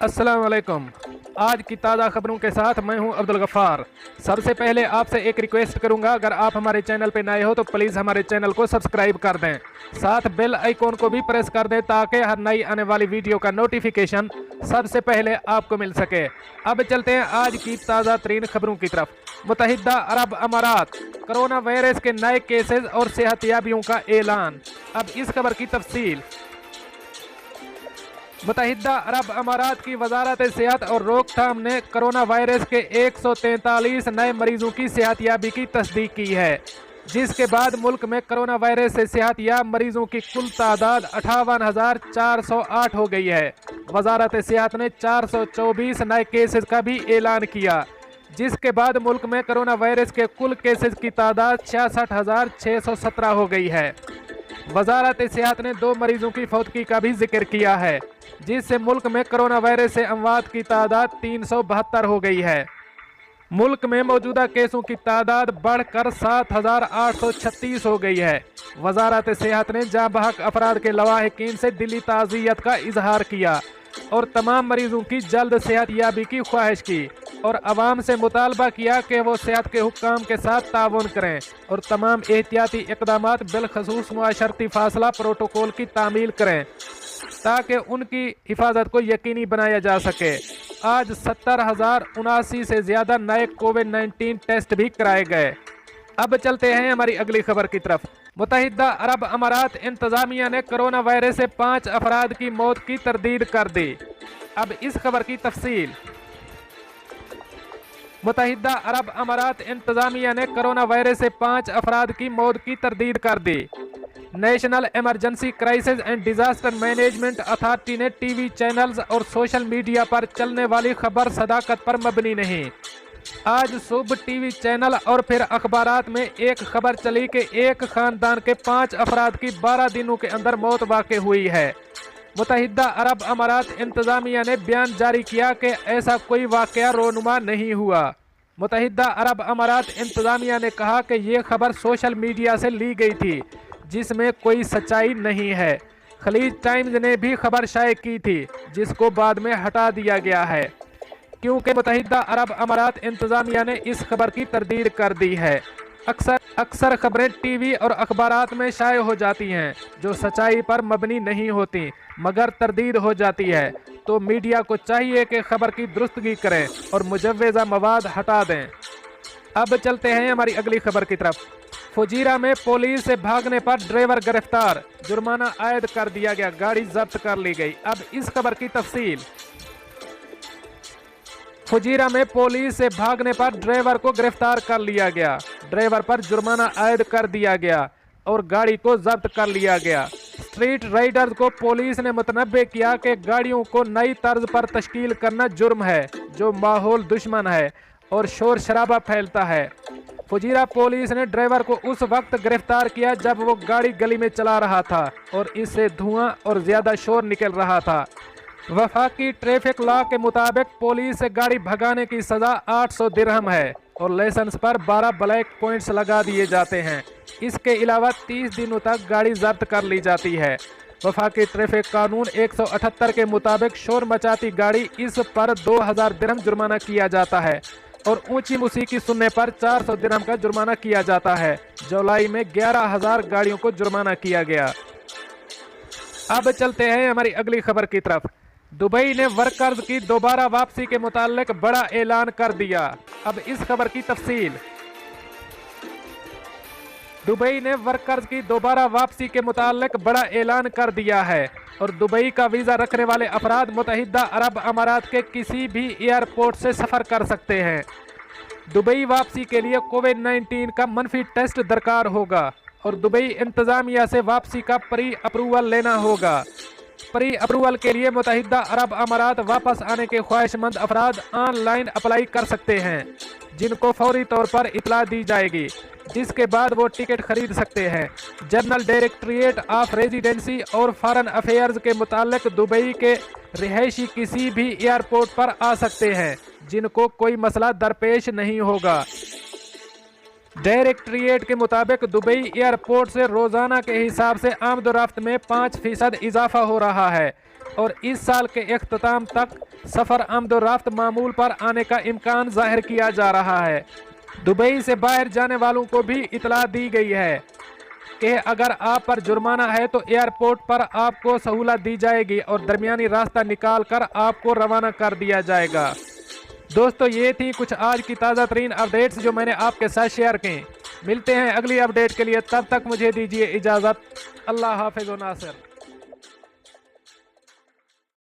अस्सलाम वालेकुम। आज की ताज़ा खबरों के साथ मैं हूं अब्दुल गफ़ार। सबसे पहले आपसे एक रिक्वेस्ट करूंगा, अगर आप हमारे चैनल पे नए हो तो प्लीज़ हमारे चैनल को सब्सक्राइब कर दें, साथ बेल आइकॉन को भी प्रेस कर दें ताकि हर नई आने वाली वीडियो का नोटिफिकेशन सबसे पहले आपको मिल सके। अब चलते हैं आज की ताज़ा तरीन खबरों की तरफ। मुत्तहिदा अरब अमारात, कोरोना वायरस के नए केसेस और सेहतियाबियों का ऐलान। अब इस खबर की तफसील। मुत्तहिदा अरब अमारात की वजारत सेहत और रोकथाम ने कोरोना वायरस के 143 नए मरीजों की सेहतियाबी की तस्दीक की है, जिसके बाद मुल्क में कोरोना वायरस से सेहतियाब मरीजों की कुल तादाद 58,408 हो गई है। वजारत सेहत ने 424 नए केसेस का भी ऐलान किया, जिसके बाद मुल्क में कोरोना वायरस के कुल केसेस की तादाद 66,617 हो गई है। वजारत सेहत ने 2 मरीजों की फौतगी का भी जिक्र किया है, जिससे मुल्क में कोरोना वायरस से अमवात की तादाद 372 हो गई है। मुल्क में मौजूदा केसों की तादाद बढ़कर 7,836 हो गई है। वजारत सेहत ने जाँ बहक अफराद के लवाहिकीन से दिली ताज़ियत का इजहार किया और तमाम मरीजों की जल्द सेहतयाबी की ख्वाहिश की और अवाम से मुतालबा किया कि वो सेहत के हुक्काम के साथ ताउन करें और तमाम एहतियाती इक़दामात बिलखसूस मुआशरती फासला प्रोटोकॉल की तामील करें ताकि उनकी हिफाजत को यकीनी बनाया जा सके। आज 70,079 से ज़्यादा नए कोविड-19 टेस्ट भी कराए गए। अब चलते हैं हमारी अगली खबर की तरफ। मुत्तहिदा अरब अमारात इंतज़ामिया ने कोरोना वायरस से 5 अफराद की मौत की तरदीद कर दी। अब इस खबर की तफसील। मुत्तहिदा अरब अमारात इंतज़ामिया ने कोरोना वायरस से 5 अफराद की मौत की तरदीद कर दी। National emergency crisis and disaster management authority ने टीवी चैनल्स और सोशल मीडिया पर चलने वाली खबर सदाकत पर मबनी नहीं। आज सुबह टीवी चैनल और फिर अखबारात में एक खबर चली कि एक खानदान के 5 अफराद की 12 दिनों के अंदर मौत वाक़ई हुई है। मुत्तहिदा अरब अमारात इंतज़ामिया ने बयान जारी किया कि ऐसा कोई वाक़या रोनुमा नहीं हुआ। मुत्तहिदा अरब अमारात इंतज़ामिया ने कहा कि ये खबर सोशल मीडिया से ली गई थी, जिसमें कोई सच्चाई नहीं है। खलीज टाइम्स ने भी खबर शाये की थी, जिसको बाद में हटा दिया गया है, क्योंकि मुत्तहिदा अरब अमारात इंतज़ामिया ने इस खबर की तरदीद कर दी है। अक्सर खबरें टीवी और अखबारात में शाये हो जाती हैं जो सच्चाई पर मबनी नहीं होती मगर तरदीद हो जाती है, तो मीडिया को चाहिए कि खबर की दुरुस्तगी करें और मुजव्वज़ा मवाद हटा दें। अब चलते हैं हमारी अगली खबर की तरफ। फुजीरा में पुलिस से भागने पर ड्राइवर गिरफ्तार, जुर्माना आयद कर दिया गया, गाड़ी जब्त कर ली गई। अब इस खबर की तफसील। फुजीरा में पुलिस से भागने पर ड्राइवर को गिरफ्तार कर लिया गया, ड्राइवर पर जुर्माना आयद कर दिया गया और गाड़ी को जब्त कर लिया गया। स्ट्रीट राइडर्स को पुलिस ने मुतनब्बे किया कि गाड़ियों को नई तर्ज पर तश्कील करना जुर्म है, जो माहौल दुश्मन है और शोर शराबा फैलता है। फुजीरा पुलिस ने ड्राइवर को उस वक्त गिरफ्तार किया जब वो गाड़ी गली में चला रहा था और इससे धुआं और ज़्यादा शोर निकल रहा था। वफाकी ट्रैफिक लॉ के मुताबिक पुलिस से गाड़ी भगाने की सज़ा 800 दिरहम है और लाइसेंस पर 12 ब्लैक पॉइंट्स लगा दिए जाते हैं। इसके अलावा 30 दिनों तक गाड़ी जब्त कर ली जाती है। वफाकी ट्रैफिक कानून 178 के मुताबिक शोर मचाती गाड़ी, इस पर 2000 दिरहम जुर्माना किया जाता है और ऊंची मौसीकी सुनने पर 400 दिरहम का जुर्माना किया जाता है। जुलाई में 11,000 गाड़ियों को जुर्माना किया गया। अब चलते हैं हमारी अगली खबर की तरफ। दुबई ने वर्कर्स की दोबारा वापसी के मुताल्लिक बड़ा ऐलान कर दिया। अब इस खबर की तफसील। दुबई ने वर्कर्स की दोबारा वापसी के मुताल्लिक बड़ा ऐलान कर दिया है और दुबई का वीज़ा रखने वाले अफराद मुत्तहिदा अरब अमारात के किसी भी एयरपोर्ट से सफ़र कर सकते हैं। दुबई वापसी के लिए कोविड-19 का मनफी टेस्ट दरकार होगा और दुबई इंतज़ामिया से वापसी का प्री अप्रूवल लेना होगा। प्री अप्रूवल के लिए मुत्तहिदा अरब अमारात वापस आने के ख्वाहिशमंद अफराद ऑनलाइन अप्लाई कर सकते हैं, जिनको फौरी तौर पर इतला दी जाएगी, जिसके बाद वो टिकट खरीद सकते हैं। जनरल डायरेक्टरेट ऑफ रेजिडेंसी और फॉरेन अफेयर्स के मुतालिक दुबई के रिहायशी किसी भी एयरपोर्ट पर आ सकते हैं, जिनको कोई मसला दरपेश नहीं होगा। डायरेक्टरेट के मुताबिक दुबई एयरपोर्ट से रोज़ाना के हिसाब से आमदोरफ्त में 5% इजाफा हो रहा है और इस साल के इख्तिताम तक सफ़र आमदोरफ्त मामूल पर आने का इम्कान जाहिर किया जा रहा है। दुबई से बाहर जाने वालों को भी इतला दी गई है कि अगर आप पर जुर्माना है तो एयरपोर्ट पर आपको सहूलत दी जाएगी और दरमियानी रास्ता निकाल कर आपको रवाना कर दिया जाएगा। दोस्तों, ये थी कुछ आज की ताज़ा तरीन अपडेट्स जो मैंने आपके साथ शेयर की। मिलते हैं अगली अपडेट के लिए, तब तक मुझे दीजिए इजाज़त। अल्लाह हाफ़िज़ व नासिर।